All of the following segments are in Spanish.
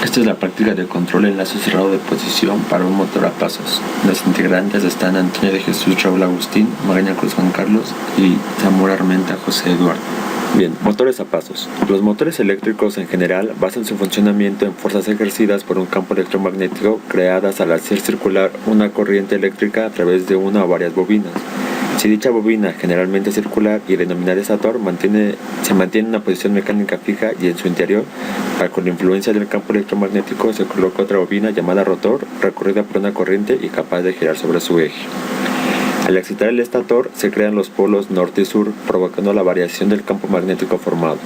Esta es la práctica de control en lazo cerrado de posición para un motor a pasos. Los integrantes están Antonio de Jesús Raúl Agustín, Magaña Cruz Juan Carlos y Zamora Armenta José Eduardo. Bien, motores a pasos. Los motores eléctricos en general basan su funcionamiento en fuerzas ejercidas por un campo electromagnético creadas al hacer circular una corriente eléctrica a través de una o varias bobinas. Si dicha bobina, generalmente circular y denominada estator, se mantiene en una posición mecánica fija y en su interior, bajo la influencia del campo electromagnético, se coloca otra bobina llamada rotor, recorrida por una corriente y capaz de girar sobre su eje. Al excitar el estator, se crean los polos norte y sur, provocando la variación del campo magnético formado.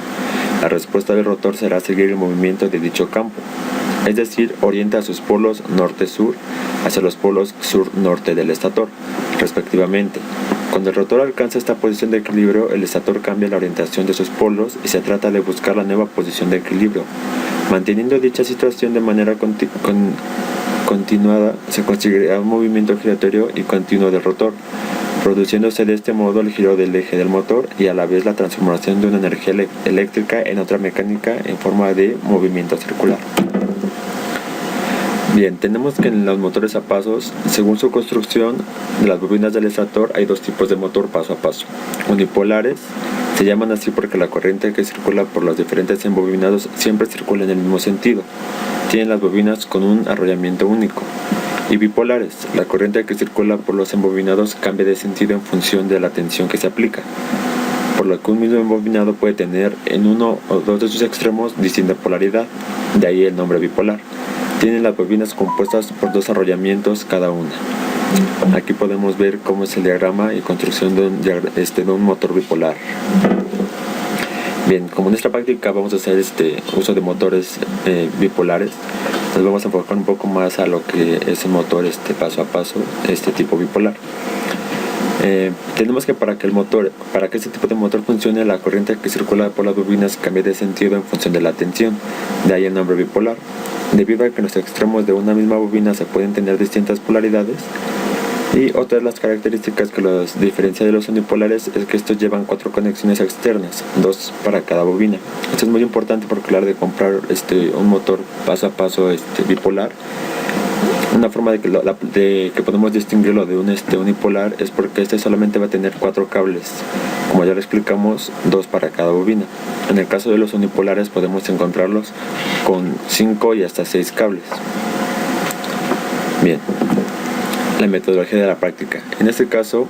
La respuesta del rotor será seguir el movimiento de dicho campo, es decir, orienta a sus polos norte-sur hacia los polos sur-norte del estator, respectivamente. Cuando el rotor alcanza esta posición de equilibrio, el estator cambia la orientación de sus polos y se trata de buscar la nueva posición de equilibrio. Manteniendo dicha situación de manera continuada, se conseguirá un movimiento giratorio y continuo del rotor, produciéndose de este modo el giro del eje del motor y a la vez la transformación de una energía eléctrica en otra mecánica en forma de movimiento circular. Bien, tenemos que en los motores a pasos, según su construcción de las bobinas del estator, hay dos tipos de motor paso a paso. Unipolares, se llaman así porque la corriente que circula por los diferentes embobinados siempre circula en el mismo sentido. Tienen las bobinas con un arrollamiento único. Y bipolares, la corriente que circula por los embobinados cambia de sentido en función de la tensión que se aplica, por lo que un mismo embobinado puede tener en uno o dos de sus extremos distinta polaridad, de ahí el nombre bipolar. Tienen las bobinas compuestas por dos arrollamientos cada una. Aquí podemos ver cómo es el diagrama y construcción de un motor bipolar. Bien, como en esta práctica vamos a hacer uso de motores bipolares, nos vamos a enfocar un poco más a lo que es el motor paso a paso, tipo bipolar. Tenemos que para que este tipo de motor funcione, la corriente que circula por las bobinas cambia de sentido en función de la tensión, de ahí el nombre bipolar. Debido a que en los extremos de una misma bobina se pueden tener distintas polaridades, y otra de las características que los diferencia de los unipolares es que estos llevan 4 conexiones externas, 2 para cada bobina. Esto es muy importante porque a la hora de comprar un motor paso a paso bipolar, una forma de que podemos distinguirlo de un unipolar es porque solamente va a tener 4 cables, como ya lo explicamos, 2 para cada bobina. En el caso de los unipolares podemos encontrarlos con 5 y hasta 6 cables. Bien, la metodología de la práctica. En este caso,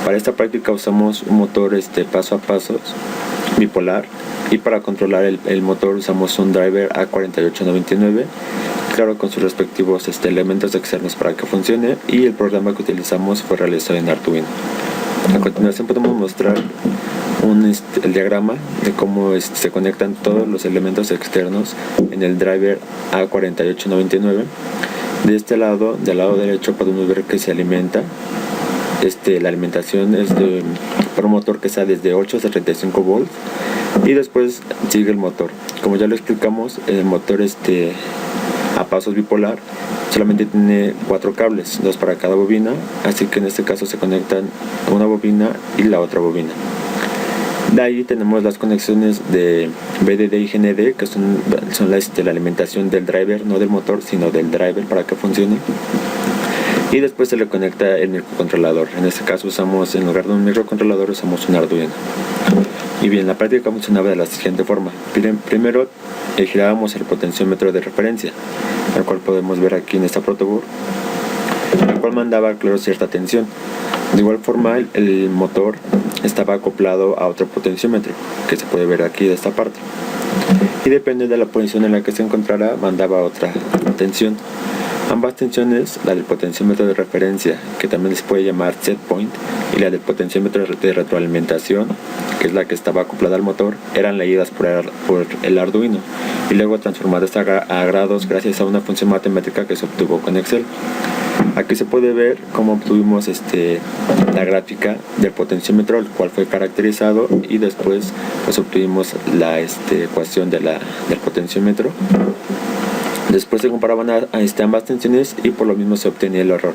para esta práctica usamos un motor paso a paso bipolar, y para controlar el motor usamos un driver A4899, claro, con sus respectivos elementos externos para que funcione, y el programa que utilizamos fue realizado en Arduino. A continuación podemos mostrar el diagrama de cómo se conectan todos los elementos externos en el driver A4899. De este lado, del lado derecho, podemos ver que se alimenta. La alimentación es por un motor que está desde 8 hasta 35 volts, y después sigue el motor. Como ya lo explicamos, el motor a pasos bipolar solamente tiene 4 cables, 2 para cada bobina, así que en este caso se conectan una bobina y la otra bobina. De ahí tenemos las conexiones de VDD y GND, que son la alimentación del driver, no del motor, sino del driver para que funcione. Y después se le conecta el microcontrolador. En este caso en lugar de un microcontrolador usamos un Arduino. Y bien, la práctica funcionaba de la siguiente forma. Primero girábamos el potenciómetro de referencia, el cual podemos ver aquí en esta protoboard, el cual mandaba, claro, cierta tensión. De igual forma, el motor estaba acoplado a otro potenciómetro, que se puede ver aquí de esta parte. Y depende de la posición en la que se encontrara, mandaba otra tensión. Ambas tensiones, la del potenciómetro de referencia, que también se puede llamar set point, y la del potenciómetro de retroalimentación, que es la que estaba acoplada al motor, eran leídas por el Arduino y luego transformadas a grados gracias a una función matemática que se obtuvo con Excel. Aquí se puede ver cómo obtuvimos la gráfica del potenciómetro, el cual fue caracterizado, y después obtuvimos la ecuación del potenciómetro. Después se comparaban a ambas tensiones y por lo mismo se obtenía el error.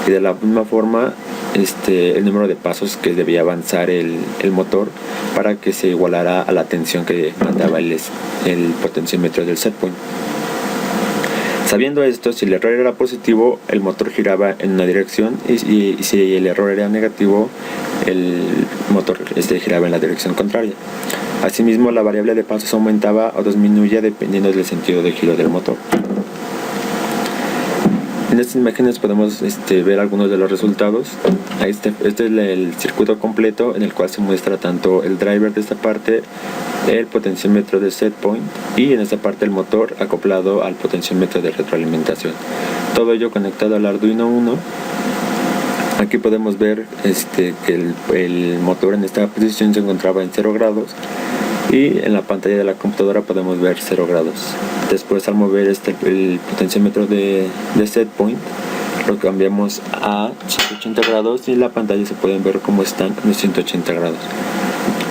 Y de la misma forma, el número de pasos que debía avanzar el motor para que se igualara a la tensión que mandaba el potenciómetro del set point. Sabiendo esto, si el error era positivo, el motor giraba en una dirección y si el error era negativo, el motor giraba en la dirección contraria. Asimismo, la variable de pasos aumentaba o disminuía dependiendo del sentido de giro del motor. En estas imágenes podemos ver algunos de los resultados. Este es el circuito completo en el cual se muestra tanto el driver de esta parte, el potenciómetro de set point y en esta parte el motor acoplado al potenciómetro de retroalimentación. Todo ello conectado al Arduino Uno. Aquí podemos ver que el motor en esta posición se encontraba en 0 grados y en la pantalla de la computadora podemos ver 0 grados. Después, al mover el potenciómetro de set point, lo cambiamos a 180 grados y en la pantalla se pueden ver cómo están los 180 grados.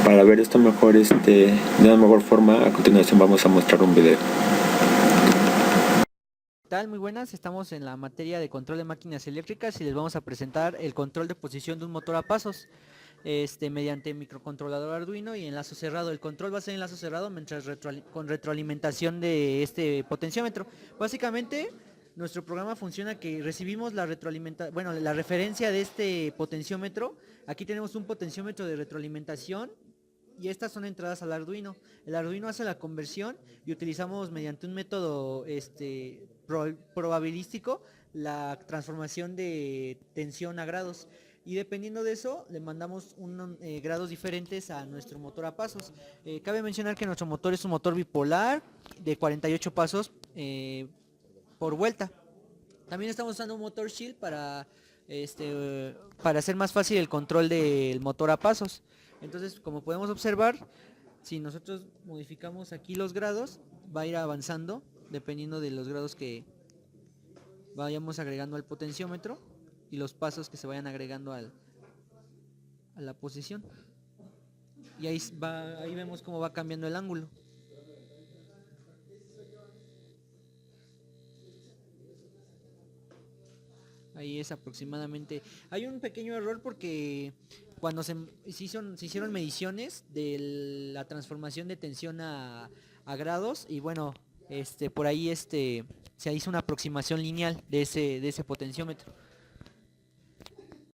Para ver esto mejor, de una mejor forma, a continuación vamos a mostrar un video. ¿Qué tal? Muy buenas, estamos en la materia de control de máquinas eléctricas y les vamos a presentar el control de posición de un motor a pasos mediante microcontrolador Arduino y enlazo cerrado. El control va a ser enlazo cerrado mientras con retroalimentación de este potenciómetro. Básicamente nuestro programa funciona que recibimos la la referencia de este potenciómetro. Aquí tenemos un potenciómetro de retroalimentación y estas son entradas al Arduino. El Arduino hace la conversión y utilizamos mediante un método probabilístico la transformación de tensión a grados. Y dependiendo de eso, le mandamos grados diferentes a nuestro motor a pasos. Cabe mencionar que nuestro motor es un motor bipolar de 48 pasos por vuelta. También estamos usando un motor shield para hacer más fácil el control del motor a pasos. Entonces, como podemos observar, si nosotros modificamos aquí los grados, va a ir avanzando dependiendo de los grados que vayamos agregando al potenciómetro y los pasos que se vayan agregando a la posición. Y ahí vemos cómo va cambiando el ángulo. Ahí es aproximadamente. Hay un pequeño error porque cuando se hicieron mediciones de la transformación de tensión a grados y por ahí se hizo una aproximación lineal de ese potenciómetro.